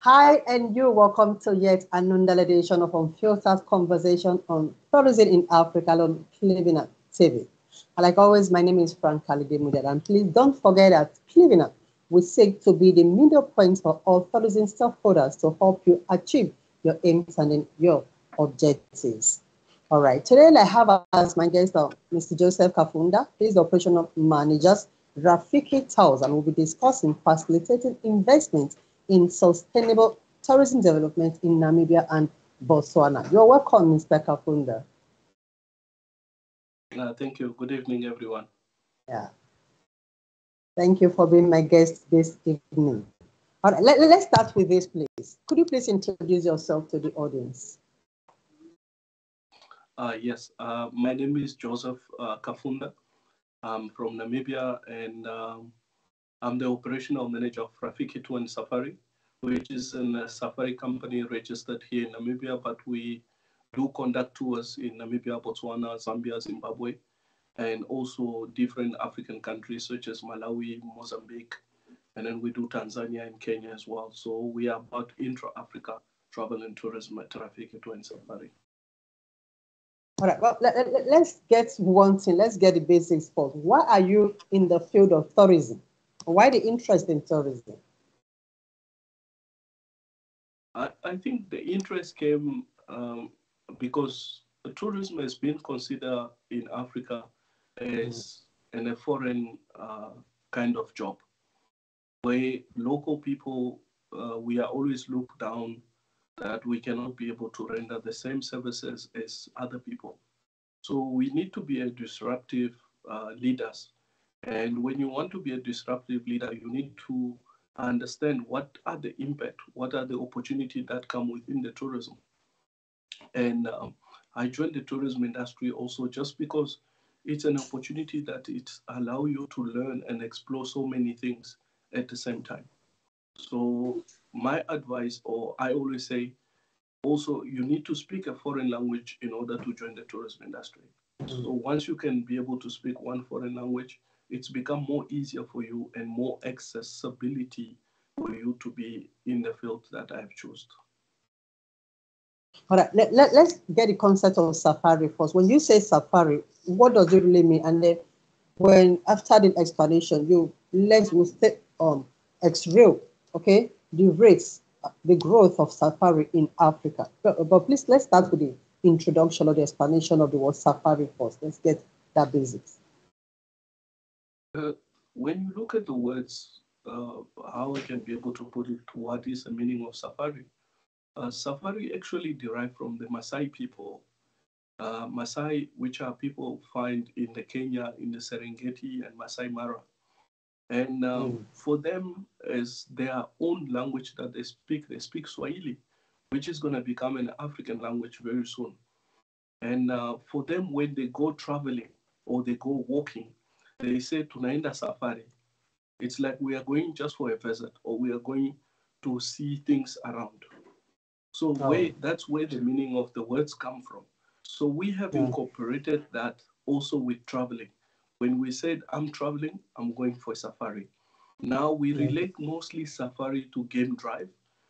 Hi, and you welcome to yet another edition of Unfiltered Conversation on Tourism in Africa on Cleveland TV. And like always, my name is Frank Kalide, and please don't forget that Cleveland we seek to be the middle point for all tourism stakeholders to help you achieve your aims and your objectives. All right, today I have as my guest Mr. Joseph Kafunda. He's the operational manager, Rafiki Towers, and we'll be discussing facilitating investment in sustainable tourism development in Namibia and Botswana. You're welcome, Mr. Kafunda. Thank you. Good evening, everyone. Yeah, thank you for being my guest this evening. All right, let's start with this, please. Could you please introduce yourself to the audience? Yes, my name is Joseph Kafunda. I'm from Namibia, and I'm the operational manager of Rafiki Tour Safari, which is a safari company registered here in Namibia, but we do conduct tours in Namibia, Botswana, Zambia, Zimbabwe, and also different African countries such as Malawi, Mozambique, and then we do Tanzania and Kenya as well. So we are about intra-Africa travel and tourism at Rafiki Tour Safari. All right, well, let's get one thing. Let's get the basics first. Why are you in the field of tourism? Why the interest in tourism? I think the interest came because tourism has been considered in Africa as a foreign kind of job, where local people, we are always looked down that we cannot be able to render the same services as other people. So we need to be a disruptive leaders. And when you want to be a disruptive leader, you need to understand what are the impact, what are the opportunities that come within the tourism. And I joined the tourism industry also just because it's an opportunity that it allows you to learn and explore so many things at the same time. So my advice, or I always say, also you need to speak a foreign language in order to join the tourism industry. So once you can be able to speak one foreign language, it's become more easier for you and more accessibility for you to be in the field that I've chosen. All right, let's get the concept of safari first. When you say safari, what does it really mean? And then when after the explanation, let's will stay on X-ray, okay, the rates, the growth of safari in Africa. But please let's start with the introduction or the explanation of the word safari first. Let's get that basics. When you look at the words, how I can be able to put it, what is the meaning of safari? Safari actually derived from the Maasai people. Maasai, which are people find in the Kenya, in the Serengeti and Masai Mara. And for them, as their own language that they speak Swahili, which is going to become an African language very soon. And for them, when they go traveling or they go walking, they say tunaenda safari. It's like we are going just for a visit or we are going to see things around. So that's where the meaning of the words come from. So we have incorporated that also with traveling. When we said I'm traveling, I'm going for a safari. Now we relate mostly safari to game drive,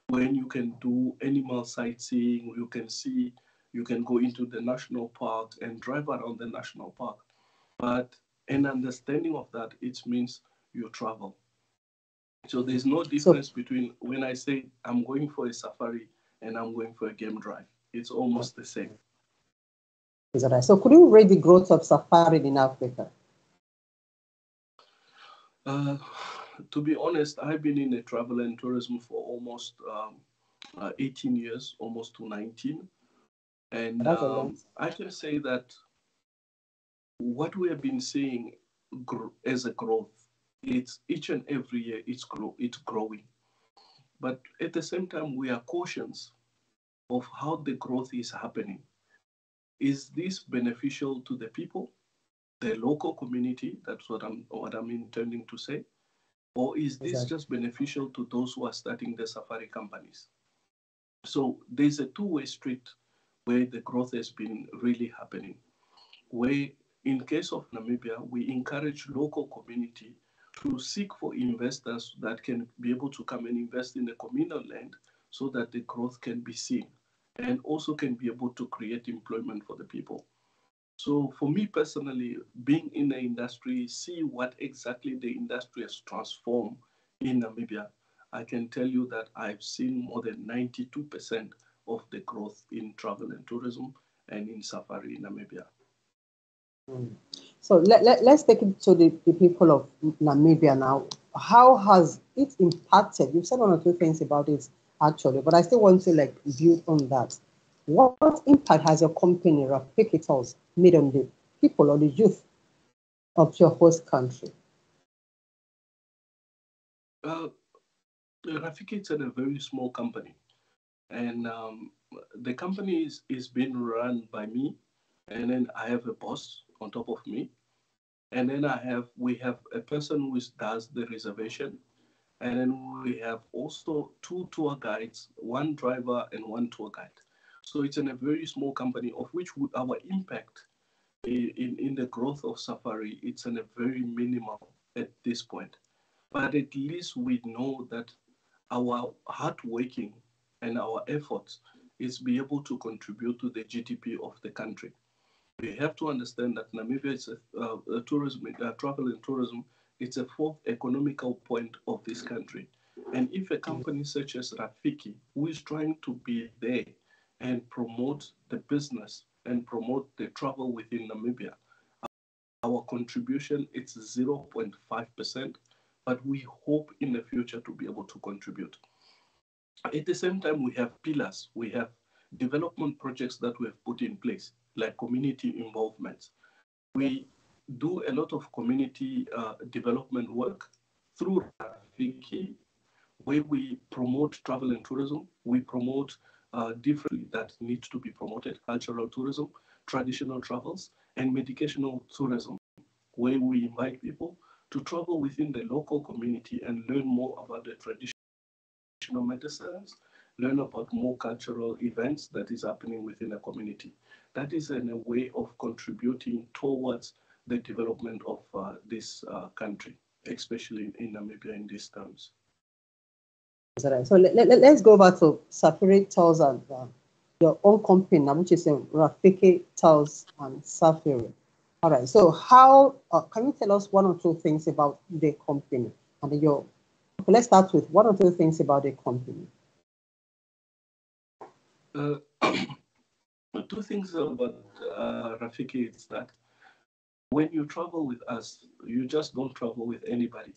when you can do animal sightseeing, you can go into the national park and drive around the national park. But an understanding of that, it means you travel. So there's no difference between when I say I'm going for a safari and I'm going for a game drive. It's almost the same. Is that right? So could you rate the growth of safari in Africa? To be honest, I've been in the travel and tourism for almost 18 years, almost to 19. And I can say that what we have been seeing as a growth, it's each and every year it's growing. But at the same time, we are cautious of how the growth is happening. Is this beneficial to the people, the local community? That's what I'm intending to say. Or is this just beneficial to those who are starting the safari companies? So there's a two-way street where the growth has been really happening. Where in case of Namibia, we encourage local community to seek for investors that can be able to come and invest in the communal land so that the growth can be seen and also can be able to create employment for the people. So for me personally, being in the industry, see what exactly the industry has transformed in Namibia, I can tell you that I've seen more than 92% of the growth in travel and tourism and in safari in Namibia. So let's take it to the people of Namibia now. How has it impacted? You've said one or two things about it actually, but I still want to like build on that. What impact has your company, Rafikitals, made on the people or the youth of your host country? Uh, Rafiki is a very small company, and the company is being run by me, and then I have a boss on top of me, and then we have a person who does the reservation, and then we have also two tour guides, one driver and one tour guide. So it's in a very small company of which our impact in the growth of safari, it's in a very minimal at this point. But at least we know that our hard working and our efforts is be able to contribute to the GDP of the country. We have to understand that Namibia is a tourism, travel and tourism. It's a fourth economical point of this country. And if a company such as Rafiki, who is trying to be there and promote the business and promote the travel within Namibia, our contribution is 0.5%, but we hope in the future to be able to contribute. At the same time, we have pillars, we have development projects that we have put in place, like community involvement. We do a lot of community development work through Rafiki, where we promote travel and tourism. We promote different that needs to be promoted, cultural tourism, traditional travels, and medicational tourism, where we invite people to travel within the local community and learn more about the traditional medicines, learn about more cultural events that is happening within a community. That is in a way of contributing towards the development of this country, especially in Namibia in these terms. Right. So let's go back to Safari Tools and your own company, now, which is Rafiki Tools and Safari. All right. So how can you tell us one or two things about the company and your? Okay, let's start with one or two things about the company. Uh, Two things about Rafiki is that when you travel with us, you just don't travel with anybody.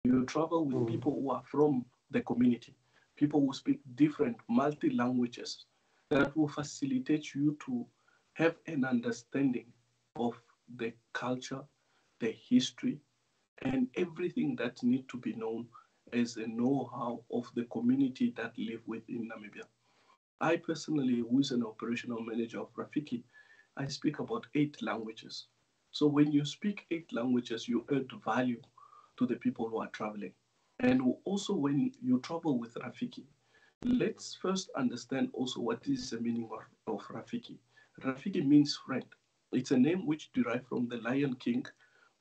You travel with people who are from the community, people who speak different multi languages that will facilitate you to have an understanding of the culture, the history, and everything that need to be known as a know-how of the community that live within Namibia. I personally, who is an operational manager of Rafiki, I speak about 8 languages. So when you speak 8 languages, you add value to the people who are traveling. And also when you travel with Rafiki, let's first understand also what is the meaning of Rafiki. Rafiki means friend. It's a name which derived from the Lion King,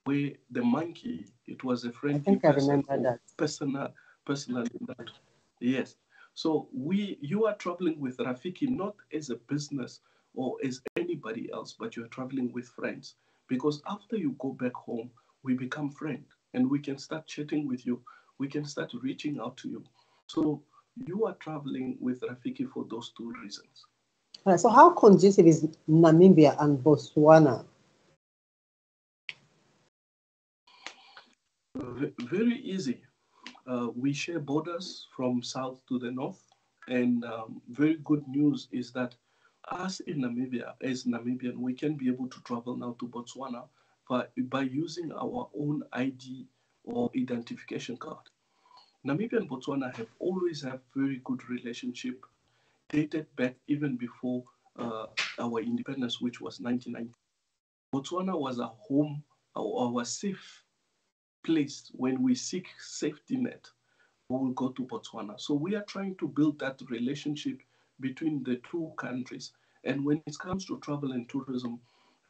where the monkey, it was a I friendly think I person remember or that. personal in that. Yes. So you are traveling with Rafiki not as a business or as anybody else, but you're traveling with friends. Because after you go back home, we become friends and we can start chatting with you. We can start reaching out to you. So you are traveling with Rafiki for those 2 reasons. All right. So how conducive is Namibia and Botswana? Very easy. We share borders from south to the north. And very good news is that us in Namibia, as Namibian, we can be able to travel now to Botswana by using our own ID or identification card. Namibia and Botswana have always had very good relationship, dated back even before uh, our independence, which was 1990. Botswana was a home, our safe place when we seek safety net. We will go to Botswana. So we are trying to build that relationship between the 2 countries. And when it comes to travel and tourism,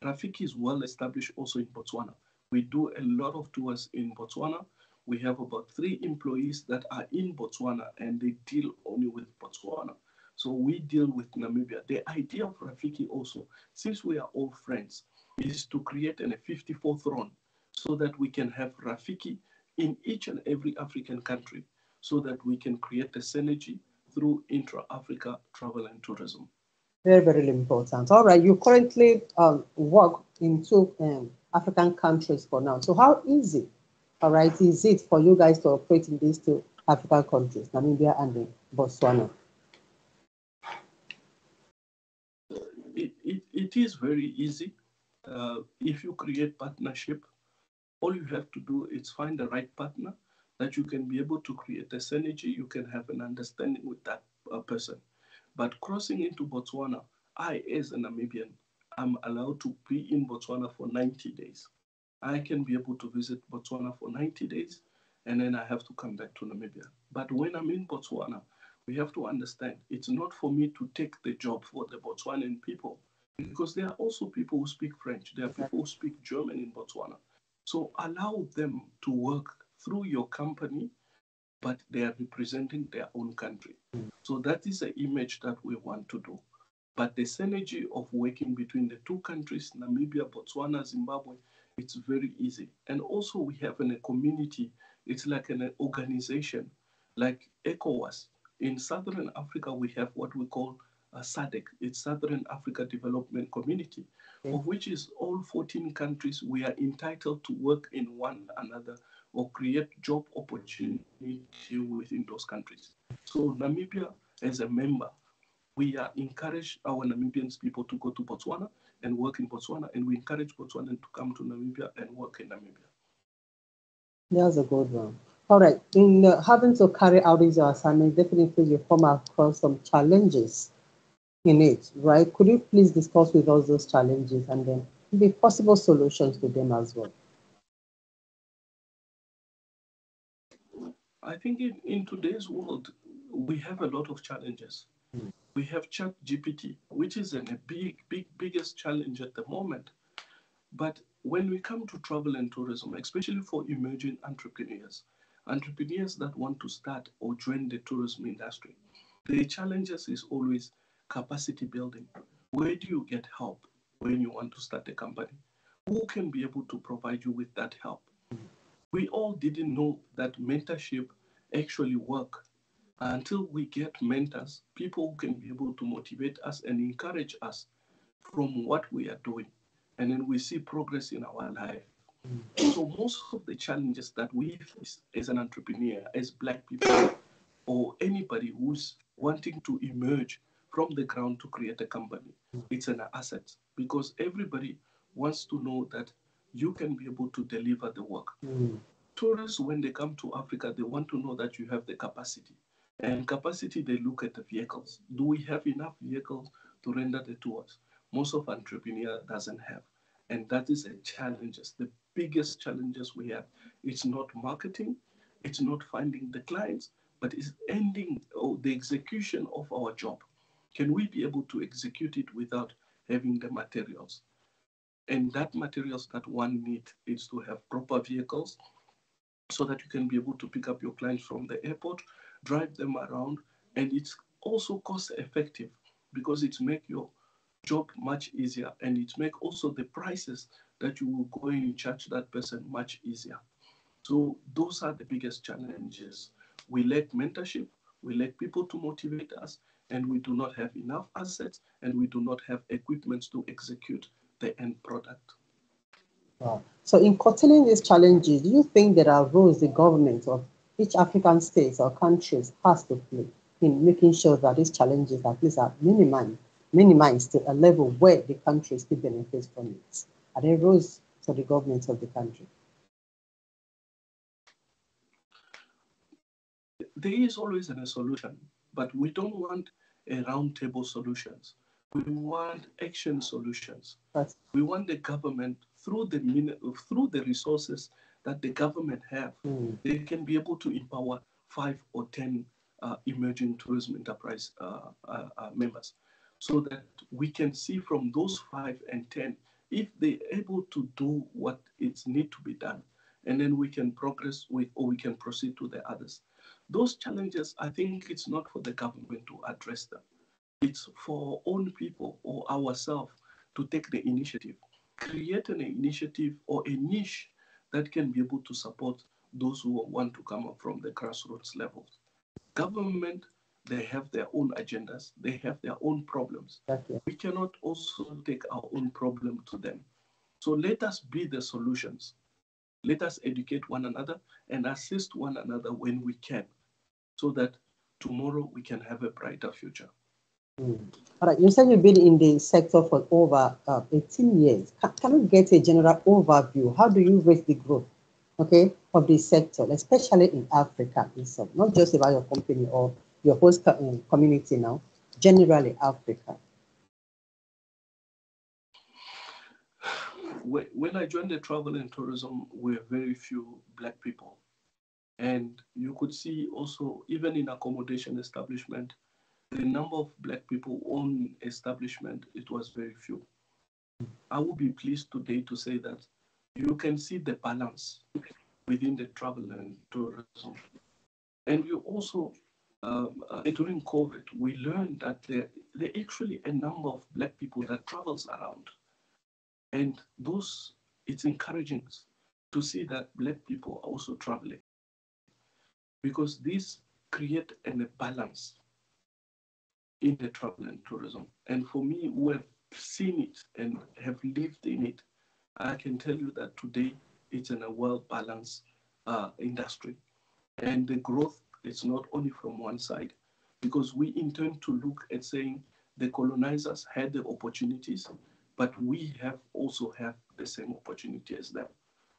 Rafiki is well established also in Botswana. We do a lot of tours in Botswana. We have about 3 employees that are in Botswana and they deal only with Botswana. So we deal with Namibia. The idea of Rafiki also, since we are all friends, is to create a 54th throne so that we can have Rafiki in each and every African country so that we can create a synergy through intra-Africa travel and tourism. Very, very important. All right, you currently work in two African countries for now. So how easy, all right, is it for you guys to operate in these two African countries, Namibia and Botswana? It is very easy. If you create partnership, all you have to do is find the right partner that you can be able to create a synergy, you can have an understanding with that person. But crossing into Botswana, I, as a Namibian, am allowed to be in Botswana for 90 days. I can be able to visit Botswana for 90 days and then I have to come back to Namibia. But when I'm in Botswana, we have to understand it's not for me to take the job for the Botswanan people because there are also people who speak French, there are people who speak German in Botswana. So allow them to work through your company, but they are representing their own country. So that is the image that we want to do. But the synergy of working between the two countries, Namibia, Botswana, Zimbabwe, it's very easy. And also we have a community, it's like an organization, like ECOWAS. In Southern Africa, we have what we call SADC, it's Southern Africa Development Community, of which is all 14 countries, we are entitled to work in one another or create job opportunity within those countries. So Namibia, as a member, we are encourage our Namibians people to go to Botswana and work in Botswana, and we encourage Botswana to come to Namibia and work in Namibia. That's a good one. All right, in having to carry out these assignments, definitely you come across some challenges in it, right? Could you please discuss with us those challenges and then the possible solutions to them as well? I think in today's world, we have a lot of challenges. We have Chat GPT, which is a biggest challenge at the moment. But when we come to travel and tourism, especially for emerging entrepreneurs that want to start or join the tourism industry, the challenges is always capacity building. Where do you get help when you want to start a company? Who can be able to provide you with that help? We all didn't know that mentorship actually work until we get mentors, people who can be able to motivate us and encourage us from what we are doing. And then we see progress in our life. So most of the challenges that we face as an entrepreneur, as Black people, or anybody who's wanting to emerge from the ground to create a company, it's an asset because everybody wants to know that you can be able to deliver the work. Tourists, when they come to Africa, they want to know that you have the capacity. And capacity, they look at the vehicles. Do we have enough vehicles to render the tours? Most of entrepreneur doesn't have. And that is a challenge. The biggest challenges we have. It's not marketing, it's not finding the clients, but it's ending the execution of our job. Can we be able to execute it without having the materials? And that materials that one needs is to have proper vehicles, so that you can be able to pick up your clients from the airport, drive them around, and it's also cost effective because it make your job much easier and it make also the prices that you will go and charge that person much easier. So those are the biggest challenges. We lack mentorship, we lack people to motivate us, and we do not have enough assets and we do not have equipment to execute the end product. Wow. So, in curtailing these challenges, do you think there are roles the government of each African state or countries has to play in making sure that these challenges at least are minimized to a level where the country still benefits from it? Are there roles for the government of the country? There is always a solution, but we don't want a round table solutions. We want action solutions. That's We want the government through the resources that the government have, they can be able to empower 5 or 10 emerging tourism enterprise members, so that we can see from those 5 and 10 if they're able to do what it need to be done, and then we can progress with, or we can proceed to the others. Those challenges, I think it's not for the government to address them. It's for our own people or ourselves to take the initiative, create an initiative or a niche that can be able to support those who want to come up from the grassroots level. Government, they have their own agendas, they have their own problems. Okay. We cannot also take our own problem to them. So let us be the solutions. Let us educate one another and assist one another when we can, so that tomorrow we can have a brighter future. Mm. All right. You said you've been in the sector for over 18 years. Can we get a general overview? How do you rate the growth, okay, of the sector, especially in Africa itself? Not just about your company or your host community now, generally Africa. When I joined the travel and tourism, we were very few black people. And you could see also, even in accommodation establishment, the number of black people on establishment, it was very few. I would be pleased today to say that you can see the balance within the travel and tourism. And you also, during COVID, we learned that there are actually a number of black people that travels around. And those, it's encouraging to see that black people are also traveling, because this create a balance in the travel and tourism. And for me, who have seen it and have lived in it, I can tell you that today it's in a well-balanced industry. And the growth is not only from one side, because we intend to look at saying the colonizers had the opportunities, but we have also have the same opportunity as them.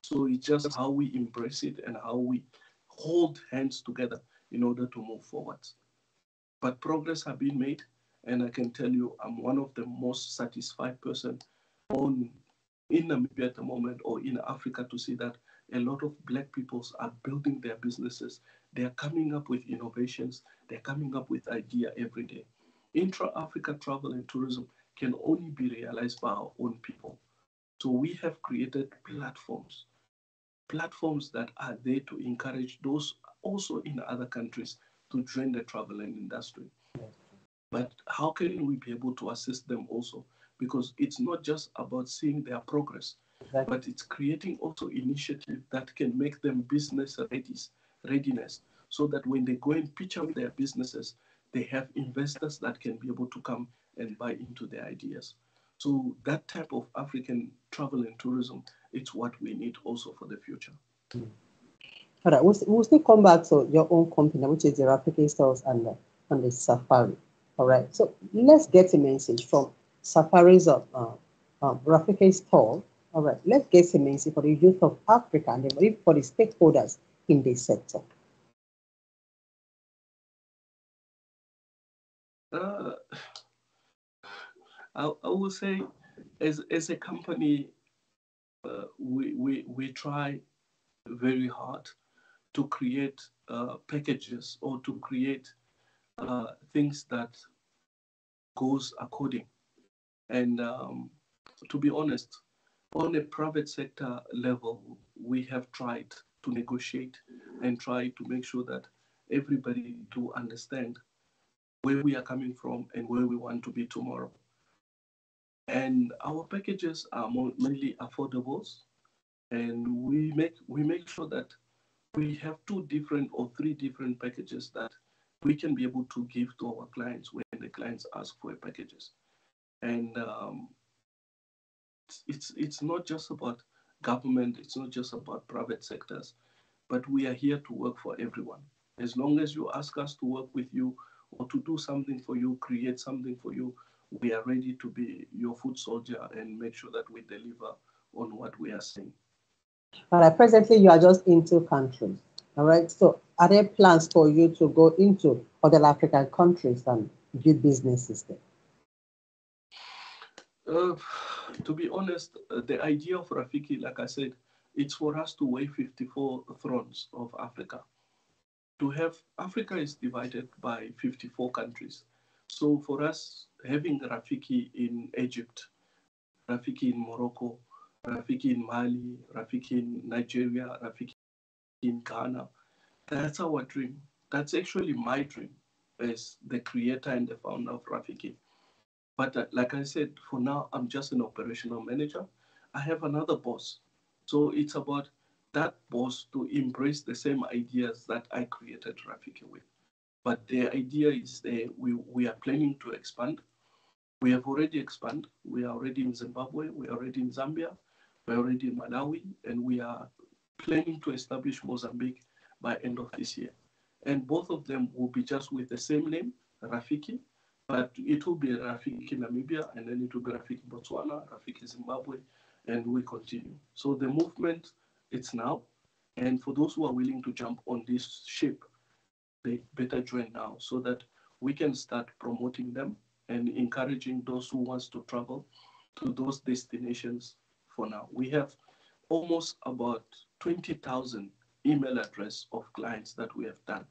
So it's just how we embrace it and how we hold hands together in order to move forward. But progress has been made, and I can tell you I'm one of the most satisfied person on in Namibia at the moment, or in Africa, to see that a lot of black peoples are building their businesses. They are coming up with innovations. They're coming up with idea every day. Intra-Africa travel and tourism can only be realized by our own people. So we have created platforms that are there to encourage those also in other countries to join the travel and industry. But how can we be able to assist them also? Because it's not just about seeing their progress, Exactly. but it's creating also initiative that can make them business readiness, so that when they go and pitch out their businesses, they have investors that can be able to come and buy into their ideas. So that type of African travel and tourism, it's what we need also for the future. All right, we'll still come back to your own company, which is the Rafiki Stores and the Safari. All right, so let's get a message from Safari's Rafiki Store. All right, let's get a message for the youth of Africa and for the stakeholders in this sector. Uh, I will say, as a company, we try very hard to create packages or to create things that goes according. And to be honest, on a private sector level, we have tried to negotiate and try to make sure that everybody to understand where we are coming from and where we want to be tomorrow. And our packages are mainly affordables, and we make sure that we have two different or three different packages that we can be able to give to our clients when the clients ask for packages. And it's not just about government, it's not just about private sectors, but we are here to work for everyone. As long as you ask us to work with you or to do something for you, create something for you, we are ready to be your foot soldier and make sure that we deliver on what we are saying. All right, presently you are just in two countries. All right, so are there plans for you to go into other African countries and build businesses there? Uh, to be honest, the idea of Rafiki, like I said, it's for us to weigh 54 thrones of Africa. To have Africa is divided by 54 countries. So for us, having Rafiki in Egypt, Rafiki in Morocco, Rafiki in Mali, Rafiki in Nigeria, Rafiki in Ghana. That's our dream. That's actually my dream as the creator and the founder of Rafiki. But like I said, for now, I'm just an operational manager. I have another boss. So it's about that boss to embrace the same ideas that I created Rafiki with. But the idea is we are planning to expand. We have already expanded. We are already in Zimbabwe. We are already in Zambia. We are already in Malawi. And we are planning to establish Mozambique by end of this year. And both of them will be just with the same name, Rafiki, but it will be Rafiki Namibia, and then it will be Rafiki Botswana, Rafiki Zimbabwe, and we continue. So the movement, it's now. And for those who are willing to jump on this ship, they better join now so that we can start promoting them and encouraging those who wants to travel to those destinations for now. We have almost about 20,000 email address of clients that we have done.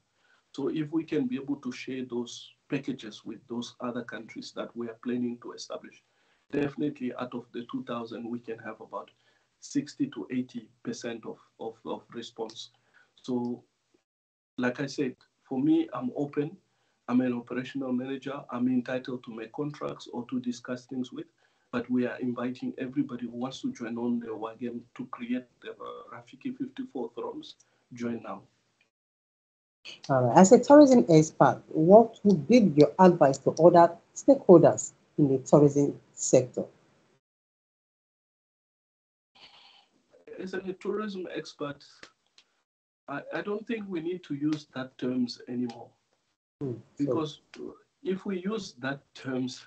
So if we can be able to share those packages with those other countries that we are planning to establish, definitely out of the 2,000, we can have about 60 to 80% of response. So like I said, for me, I'm open. I'm an operational manager. I'm entitled to make contracts or to discuss things with, but we are inviting everybody who wants to join on the wagon to create the Rafiki 54 Thrones. Join now. All right. As a tourism expert, what would be your advice to other stakeholders in the tourism sector? As a tourism expert, I don't think we need to use that terms anymore. Because if we use that terms,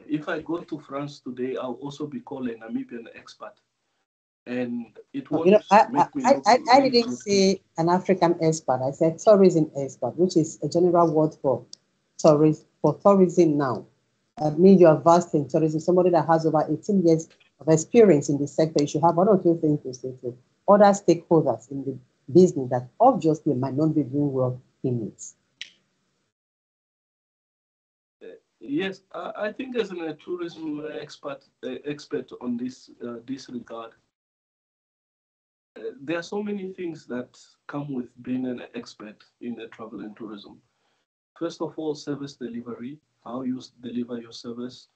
if I go to France today, I'll also be called a Namibian expert. And it won't make me look I really didn't good. say an African expert. I said tourism expert, which is a general word for tourism now. I mean, you are vast in tourism. Somebody that has over 18 years of experience in the sector, you should have one or two things to say to other stakeholders in the business that obviously might not be doing well in it. Yes, I think as a tourism expert on this regard, there are so many things that come with being an expert in the travel and tourism. First of all, service delivery, how you deliver your service,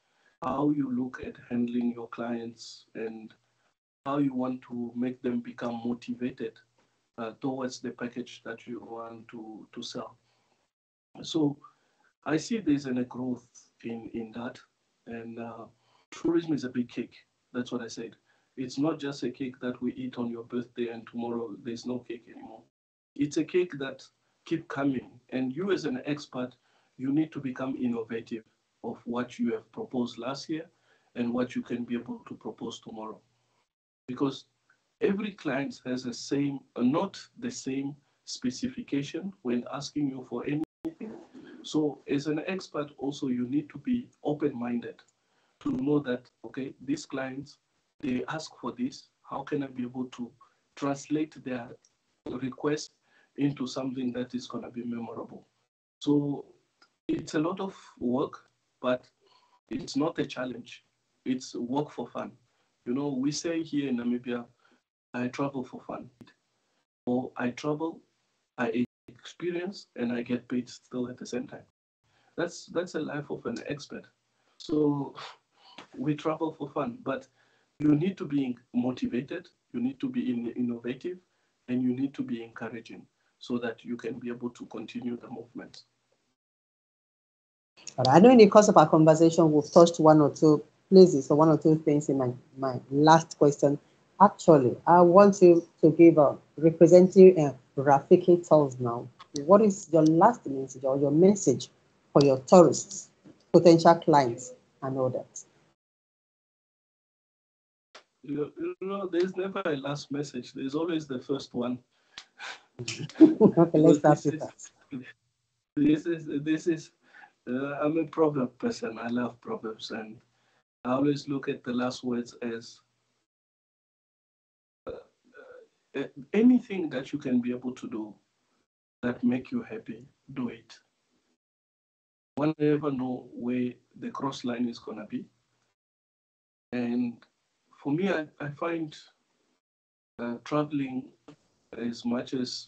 how you look at handling your clients, and how you want to make them become motivated towards the package that you want to sell. So I see there's a growth in that, and tourism is a big cake. That's what I said. It's not just a cake that we eat on your birthday and tomorrow there's no cake anymore. It's a cake that keep coming, and you as an expert, you need to become innovative of what you have proposed last year and what you can be able to propose tomorrow, because every client has the same, not the same specification when asking you for anything. So as an expert also, you need to be open-minded to know that, okay, these clients, they ask for this. How can I be able to translate their request into something that is going to be memorable? So it's a lot of work, but it's not a challenge. It's work for fun. You know, we say here in Namibia, I travel for fun, or I travel, I experience, and I get paid still at the same time. That's a life of an expert. So we travel for fun, but you need to be motivated, you need to be innovative, and you need to be encouraging so that you can be able to continue the movement. But I know in the course of our conversation, we've touched one or two places or one or two things in my last question. Actually, I want you to give a representative Rafiki tells now. What is your last message or your message for your tourists, potential clients, and all that? You know, there's never a last message. There's always the first one. Okay, let's Because start with that. this is I'm a proverb person. I love proverbs, and I always look at the last words as anything that you can be able to do that make you happy, do it. One never know where the cross line is gonna be, and for me, I find traveling as much as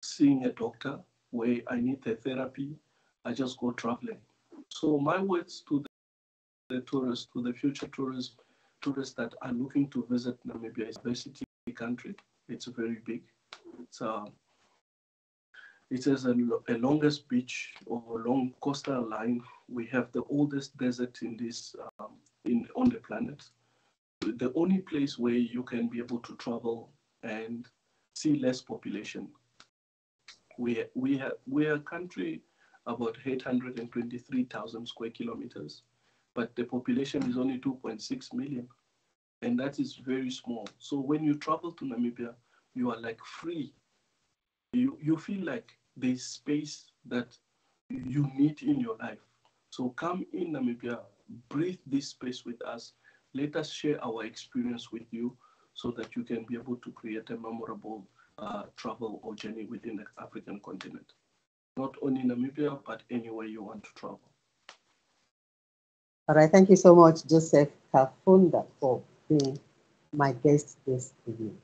seeing a doctor where I need the therapy, I just go traveling. So my words to the tourists, to the future tourists that are looking to visit Namibia, is a very city country. It's very big. It's it has a longest beach or long coastal line. We have the oldest desert in this on the planet. The only place where you can be able to travel and see less population. We're a country about 823,000 square kilometers, but the population is only 2.6 million, and that is very small. So when you travel to Namibia, you are like free. You feel like there's space that you need in your life. So come in Namibia, breathe this space with us. Let us share our experience with you so that you can be able to create a memorable travel or journey within the African continent. Not only Namibia, but anywhere you want to travel. All right, thank you so much, Joseph Kafunda, for being my guest this evening.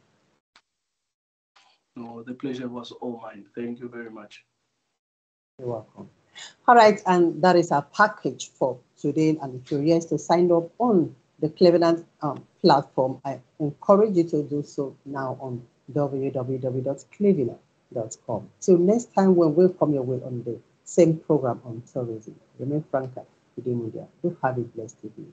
No, the pleasure was all mine. Thank you very much. You're welcome. All right, and that is our package for today. And if you're yet to sign up on the Cleveland platform, I encourage you to do so now on www.cleveland.com. Till next time when we'll come your way on the same program on tourism. Remain Franca, Media. Do have a blessed evening.